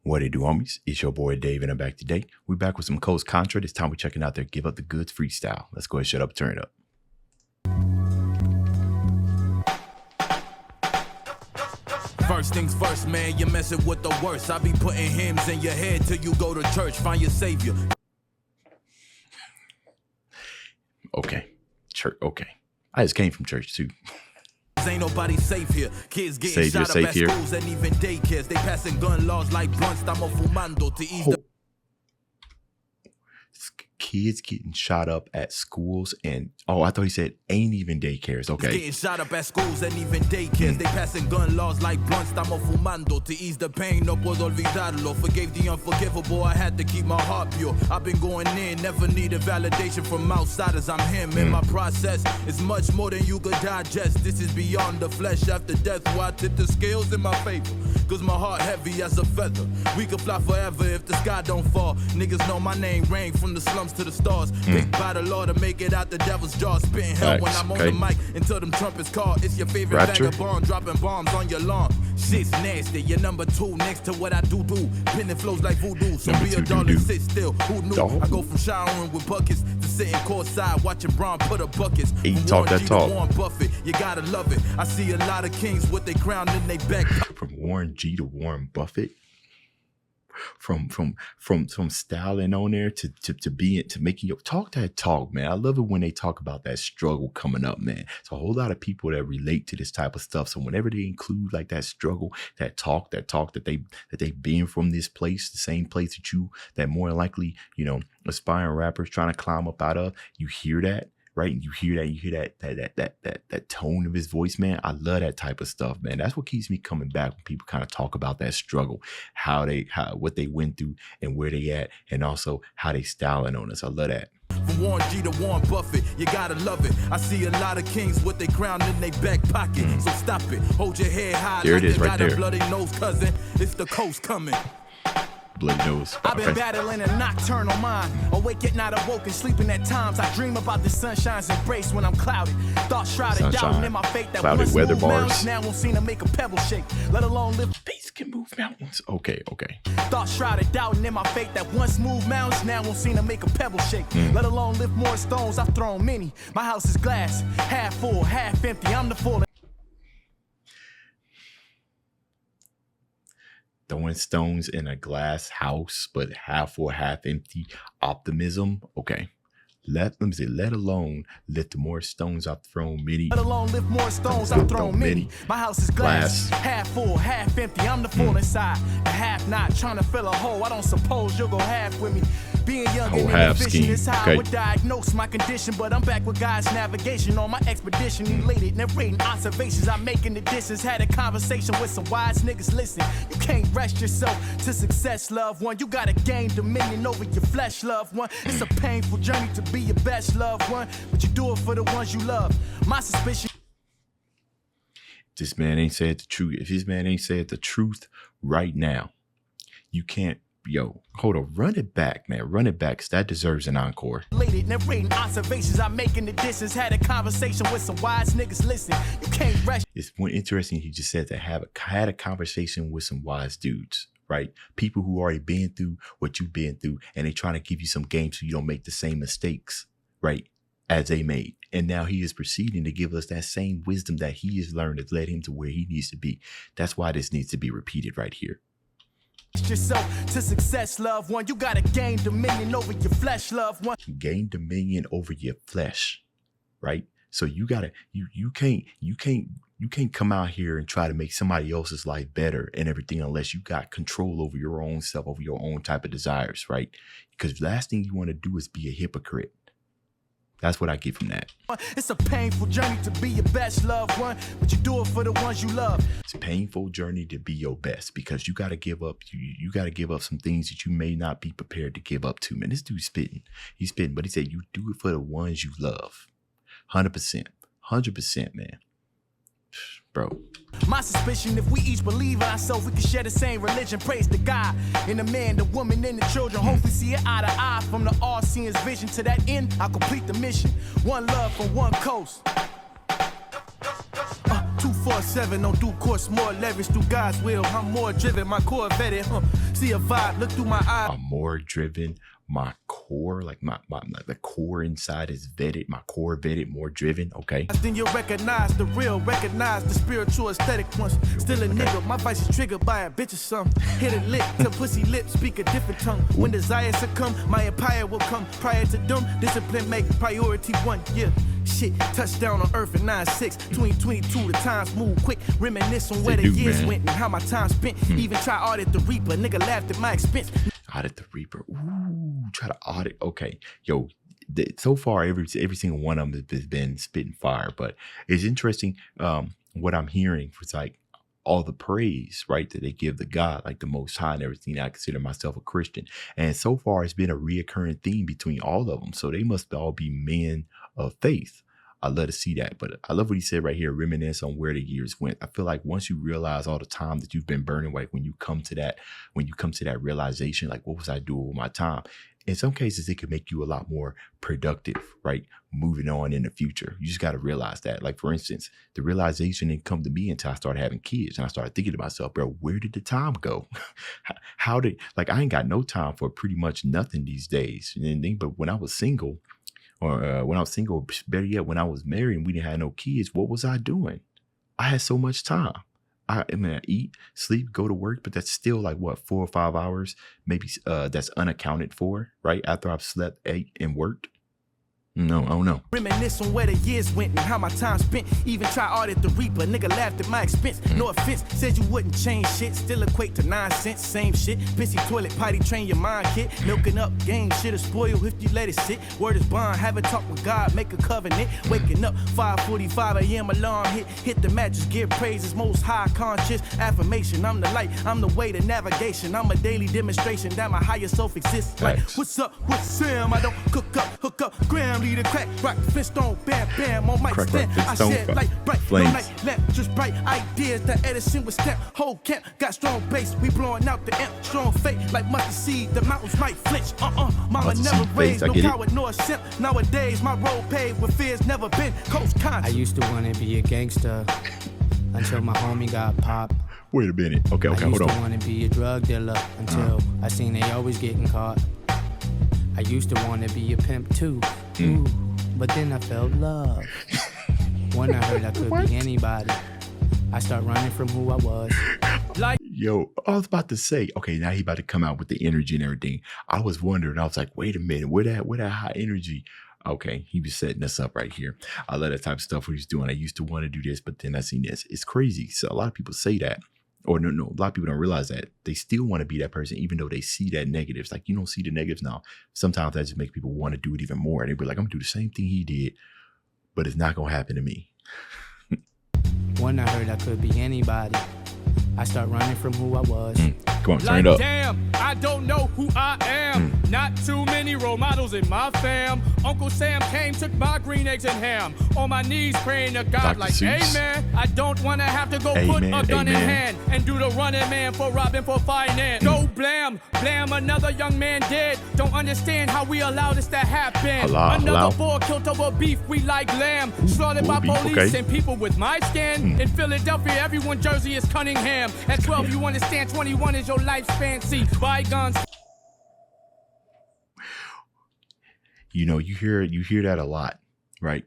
What it do, homies? It's your boy Dave, and I'm back today. We're back with some CONTRA. This time we're checking out their Give Up the Goods freestyle. Let's go ahead, shut up, turn it up. First things first, man, you're messing with the worst. I be putting hymns in your head till you go to church, find your savior. Okay, church, okay. I just came from church too. Ain't nobody safe here. Kids getting shot up at schools and even daycares. They passing gun laws like blunts. Estamos fumando to ease the kids getting shot up at schools and I thought he said ain't even daycares. Okay. Getting shot up at schools and even daycares. They passing gun laws like blunts. Estamos fumando to ease the pain. No puedo olvidarlo. Forgave the unforgivable. I had to keep my heart pure. I've been going in. Never needed validation from outsiders. I'm him. And my process is much more than you could digest. This is beyond the flesh. After death, why tip the scales in my favor? Cause my heart heavy as a feather. We could fly forever if the sky don't fall. Niggas know my name rang from the slums to the stars. Picked by the Lord to make it out the devil's jaw. Spitting hell when I'm on the mic until them trumpets call. It's your favorite vagabond dropping bombs on your lawn. Shit's nasty. You're number two next to what I do. Pinning flows like voodoo. So be a darling, sit still. Who knew? I go from showering with buckets to sitting courtside watching Braun put up buckets. He talk that talk. Warren Buffett, you gotta love it. I see a lot of kings with their crown in their back. From Warren G to Warren Buffett. From styling on there to making your talk that talk, man. I love it when they talk about that struggle coming up, man. It's a whole lot of people that relate to this type of stuff. So whenever they include like that struggle, that talk that they've been from this place, the same place that more likely, aspiring rappers trying to climb up out of, you hear that. Right. And you hear that tone of his voice, man. I love that type of stuff, man. That's what keeps me coming back when people kind of talk about that struggle, what they went through and where they at, and also how they styling on us. I love that. From Warren G to Warren Buffett, you gotta love it. I see a lot of kings with their crown in their back pocket. So stop it. Hold your head high. There it is, right there. Got a bloody nose, cousin. It's the coast coming. Bloody nose. I've been battling a nocturnal mind. Awake yet not awoken, sleeping at times. I dream about the sunshine's embrace when I'm clouded. Thoughts shrouded, doubting in my fate that clouded once weather moved bars. mountains now won't seem to make a pebble shake. Let alone live. Space can move mountains. Okay. Thoughts shrouded, doubting in my fate that once moved mountains now won't seem to make a pebble shake. Let alone lift more stones. I've thrown many. My house is glass, half full, half empty. I'm the full. Throwing stones in a glass house, but half full, half empty optimism. Okay. Let alone lift more stones I've thrown many. Let alone lift more stones I've thrown many. My house is glass, half full, half empty. I'm the full inside, the half not trying to fill a hole. I don't suppose you'll go half with me. Being young and inefficient is how I would diagnose my condition, but I'm back with God's navigation on my expedition. Elated, narrating observations. I'm making the distance. Had a conversation with some wise niggas. Listen, you can't rest yourself to success, loved one. You gotta gain dominion over your flesh, loved one. It's a painful journey to be your best, loved one, but you do it for the ones you love. My suspicion. This man ain't said the truth. If this man ain't said the truth right now, you can't. Yo, hold on, run it back, man. Run it back, because that deserves an encore. Narrating observations, I'm making the distance. Had a conversation with some wise niggas. Listen, you can't rush. It's one interesting. He just said that had a conversation with some wise dudes, right? People who already been through what you've been through, and they trying to give you some game so you don't make the same mistakes, right, as they made. And now he is proceeding to give us that same wisdom that he has learned has led him to where he needs to be. That's why this needs to be repeated right here. Yourself to success, loved one. You gotta gain dominion over your flesh, loved one. Gain dominion over your flesh, right? So you can't come out here and try to make somebody else's life better and everything unless you got control over your own self, over your own type of desires, right? Because the last thing you want to do is be a hypocrite. That's what I get from that. It's a painful journey to be your best, loved one, but you do it for the ones you love. It's a painful journey to be your best because you got to give up. You got to give up some things that you may not be prepared to give up to. Man, this dude's spitting. He's spitting, but he said you do it for the ones you love. 100%, man. Bro. My suspicion, if we each believe in ourselves, we can share the same religion. Praise to God in the man, the woman, and the children. Hopefully see it eye to eye from the all-seeing vision. To that end, I'll complete the mission. One love from one coast. 2 24/7 on due course, more leverage through God's will. I'm more driven, my core vetted, see a vibe, look through my eyes. I'm more driven. My core, like the core inside is vetted. My core vetted, more driven. Okay. Then you'll recognize the real, recognize the spiritual aesthetic ones. Still a nigga, my vice is triggered by a bitch or something. Hit a lick to pussy lips, speak a different tongue. When desire succumb, my empire will come. Prior to them, discipline make priority one. Yeah. Shit, touchdown on earth in 9-6. 2022, the times move quick. Reminisce on where the years went and how my time spent. Even try audit the Reaper, nigga laughed at my expense. Audit the Reaper. Ooh, try to audit. Okay. Yo, so far, every single one of them has been spitting fire. But it's interesting what I'm hearing. It's like all the praise, right, that they give the God, like the Most High and everything. I consider myself a Christian. And so far, it's been a reoccurring theme between all of them. So they must all be men of faith. I love to see that. But I love what he said right here, reminisce on where the years went. I feel like once you realize all the time that you've been burning, like when you come to that realization, like what was I doing with my time? In some cases, it could make you a lot more productive, right? Moving on in the future. You just got to realize that. Like, for instance, the realization didn't come to me until I started having kids. And I started thinking to myself, bro, where did the time go? I ain't got no time for pretty much nothing these days. But when I was single, or better yet, when I was married and we didn't have no kids, what was I doing? I had so much time. I eat, sleep, go to work, but that's still like what, 4 or 5 hours, maybe that's unaccounted for, right? After I've slept, ate, and worked. No, I don't know. Reminisce on where the years went and how my time spent. Even try audit the Reaper, nigga laughed at my expense. No offense, said you wouldn't change shit. Still equate to 9 cents, same shit. Pissy toilet, potty train your mind, kid. Milking up game, shit'll spoil if you let it sit. Word is bond, have a talk with God, make a covenant. Waking up, 5:45 a.m. alarm hit the mattress, give praises, most high conscious affirmation. I'm the light, I'm the way to navigation. I'm a daily demonstration that my higher self exists. Like, what's up with Sam? I don't hook up, Graham. The crack, rock, Flintstone, bam, bam, on my stand. I said like bright, no night left, just bright ideas that Edison was step. Whole camp got strong bass, we blowing out the amp, strong fate like mustard seed. The mountains might flinch. Mama never raised no coward nor simp. Nowadays my road paved with fears never been. Coach Con. I used to want to be a gangster until my homie got popped. Wait a minute. Okay, hold on. I used to want to be a drug dealer until I seen they always getting caught. I used to want to be a pimp too, but then I felt love. When I heard I could be anybody, I start running from who I was. Yo, I was about to say, okay, now he about to come out with the energy and everything. I was wondering, I was like, wait a minute, where that high energy? Okay, he was setting us up right here. I love that type of stuff what he's doing. I used to want to do this, but then I seen this. It's crazy. So a lot of people say that. Or no, a lot of people don't realize that. They still want to be that person, even though they see that negatives. Like, you don't see the negatives now. Sometimes that just makes people want to do it even more. They be like, I'm going to do the same thing he did, but it's not going to happen to me. When I heard I could be anybody, I start running from who I was. Come on, turn it up. Damn, I don't know who I am. Not too many role models in my fam. Uncle Sam came, took my green eggs and ham. On my knees praying to God Dr. like, Seuss. amen. I don't want to have to go put a gun in hand and do the running man for robbing for finance. Go blam, another young man dead. Don't understand how we allow this to happen. Another boy killed over beef, we like lamb. Slaughtered by police and people with my skin. In Philadelphia, everyone Jersey is Cunningham. At 12, you understand 21 is your lifespan. See, bygones. You know, you hear that a lot, right?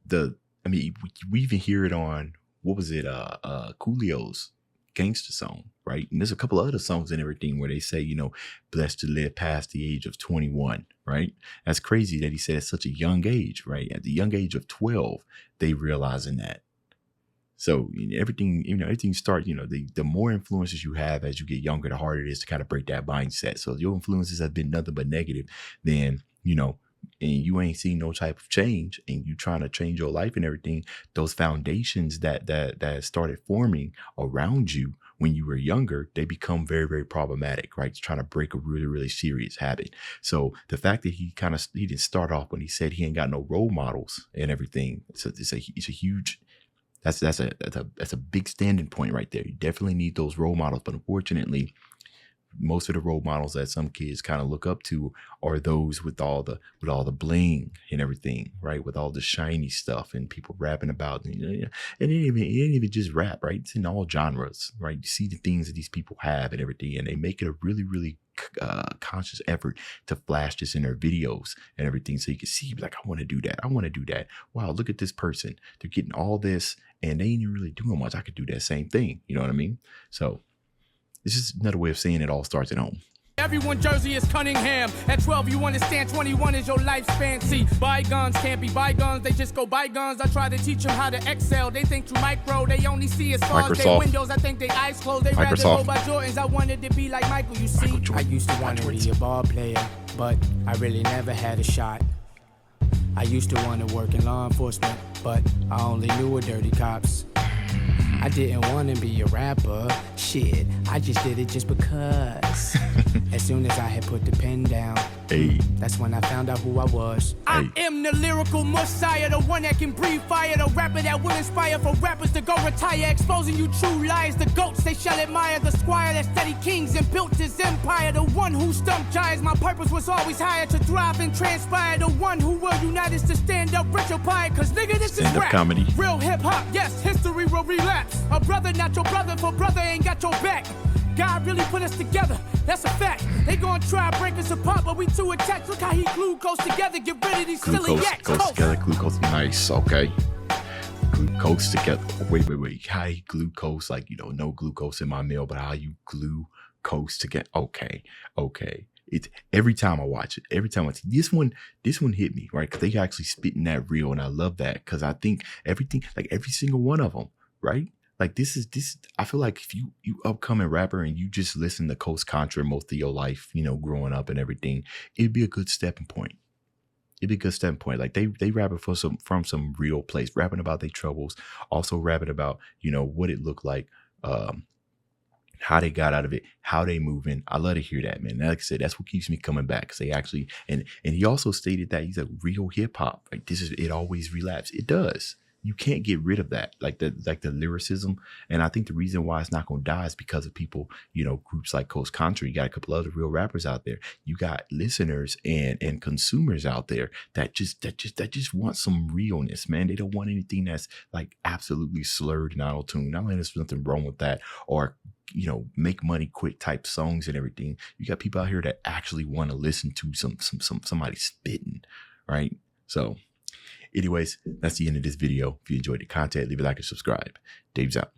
We even hear it on, what was it? Coolio's gangster song, right? And there's a couple of other songs and everything where they say, you know, blessed to live past the age of 21, right? That's crazy that he said at such a young age, right? At the young age of 12, they realizing that. So everything starts, the more influences you have as you get younger, the harder it is to kind of break that mindset. So if your influences have been nothing but negative, then, and you ain't seen no type of change and you trying to change your life and everything, those foundations that started forming around you when you were younger, they become very, very problematic, right? It's trying to break a really, really serious habit. So the fact that he didn't start off when he said he ain't got no role models and everything, it's a huge, that's a big standing point right there. You definitely need those role models, but unfortunately, most of the role models that some kids kind of look up to are those with all the bling and everything, right? With all the shiny stuff and people rapping about, and it ain't even just rap, right? It's in all genres, right? You see the things that these people have and everything, and they make it a really, really conscious effort to flash this in their videos and everything, so you can see like, I want to do that, I want to do that. Wow, look at this person, they're getting all this and they ain't even really doing much. I could do that same thing, you know what I mean? So it's just another way of saying it all starts at home. Everyone Jersey is Cunningham. At 12 you understand 21 is your lifespan. See, bygones can't be bygones, they just go bygones. I try to teach them how to excel. They think through micro, they only see as far as their windows. I think they eyes closed, they rather go by Jordans. I wanted to be like Michael, you see. I used to want to be a ball player, but I really never had a shot. I used to want to work in law enforcement, but I only knew a dirty cops. I didn't want to be a rapper, shit, I just did it just because. As soon as I had put the pen down, that's when I found out who I was. I am the lyrical messiah, the one that can breathe fire, the rapper that will inspire for rappers to go retire, exposing you true lies. The goats they shall admire, the squire that studied kings and built his empire, the one who stumped giants. My purpose was always higher, to thrive and transpire, the one who will unite us to stand up, rich or pie. Cause nigga, this is rap, comedy, real hip hop. Yes, history will relapse. A brother not your brother, for brother ain't got your back. God really put us together, that's a fact. They gonna try to break us apart, but we too attached. Look how he glucose together, get rid of these silly yaks. Glucose together, glucose, nice, okay. Glucose together, wait, how you glucose, like, you know, no glucose in my meal, but how you glucose together, okay. It's every time I watch it, every time I see this one hit me, right? Because they actually spitting that real, and I love that, because I think everything, like every single one of them, right? Like this, I feel like if you upcoming rapper and you just listen to CONTRA most of your life, you know, growing up and everything, it'd be a good stepping point. Like they rapping from some real place, rapping about their troubles, also rapping about, you know, what it looked like, how they got out of it, how they moving. I love to hear that, man. Like I said, that's what keeps me coming back, because they actually, and he also stated that he's a real hip hop. Like it always relapses. It does. You can't get rid of that, like the lyricism. And I think the reason why it's not going to die is because of people, you know, groups like CONTRA. You got a couple other real rappers out there. You got listeners and consumers out there that just want some realness, man. They don't want anything that's like absolutely slurred and auto-tuned. Not like there's nothing wrong with that, or, you know, make money quick type songs and everything. You got people out here that actually want to listen to somebody spitting, right? So anyways, that's the end of this video. If you enjoyed the content, leave a like and subscribe. Dave's out.